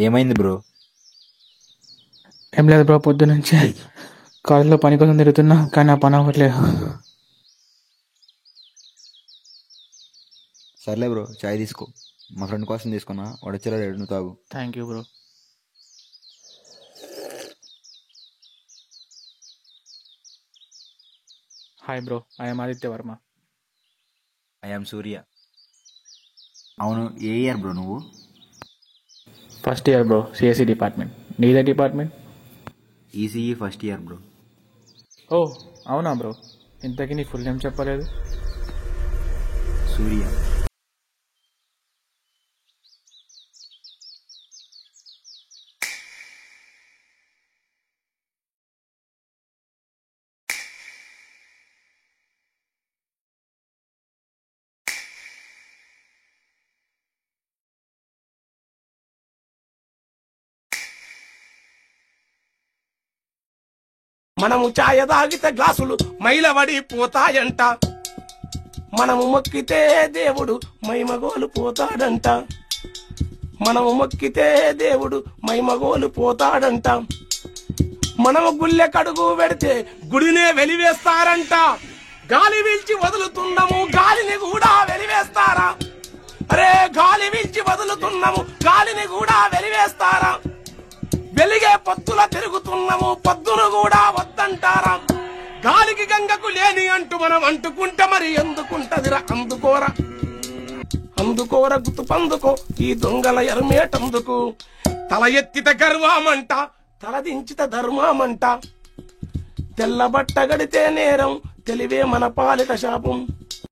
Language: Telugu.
ఏమైంది బ్రో? ఏం లేదు బ్రో, పొద్దు నుంచి కాలేజ్లో పని కోసం తిరుగుతున్నా, కానీ ఆ పని అవ్వట్లేదు. సర్లే బ్రో, చాయ్ తీసుకో. మా ఫ్రెండ్ కోసం తీసుకున్నా, వాడు వచ్చేలా నువ్వు తాగు. Thank you bro. Hi bro, I'm Aditya Varma. I'm Surya. అవును, ఏ ఇయర్ బ్రో నువ్వు? First year bro, CSC department. నీదే department? ECE first year bro. ఓ అవునా బ్రో, ఇంతకీ నీ ఫుల్ నేమ్ చెప్పలేదు. సూర్య. మనము ఛాయ తాగితే గ్లాసులు మైలవడి పోతాయంట. మనము మొక్కితే దేవుడు మైమగోలు పోతాడంట. మనము మొక్కితే దేవుడు మైమగోలు పోతాడంట. మనము గుళ్ళె కడుగు పెడితే గుడినే వెలివేస్తారంట. గాలి వీల్చి వదులుతున్నాము, గాలిని కూడా వెలివేస్తారా? అరే గాలి వీల్చి వదులుతున్నాము, గాలిని కూడా వెలివేస్తారా? వెలిగే పొత్తుల తిరుగుతున్నాము, పొద్దును కూడా వద్దంటారా? గాలికి గంగకు లేని అంటూ మనం అంటుకుంటే మరి ఎందుకుంటదిరా? అందుకోరా అందుకోర గుతు పందుకో ఈ దొంగల ఎరమేటందుకు. తల ఎత్తిత గర్వమంట, తల దించిత ధర్మమంట. తెల్ల బట్ట గడితే నేరం, తెలివే మన పాలిట శాపం.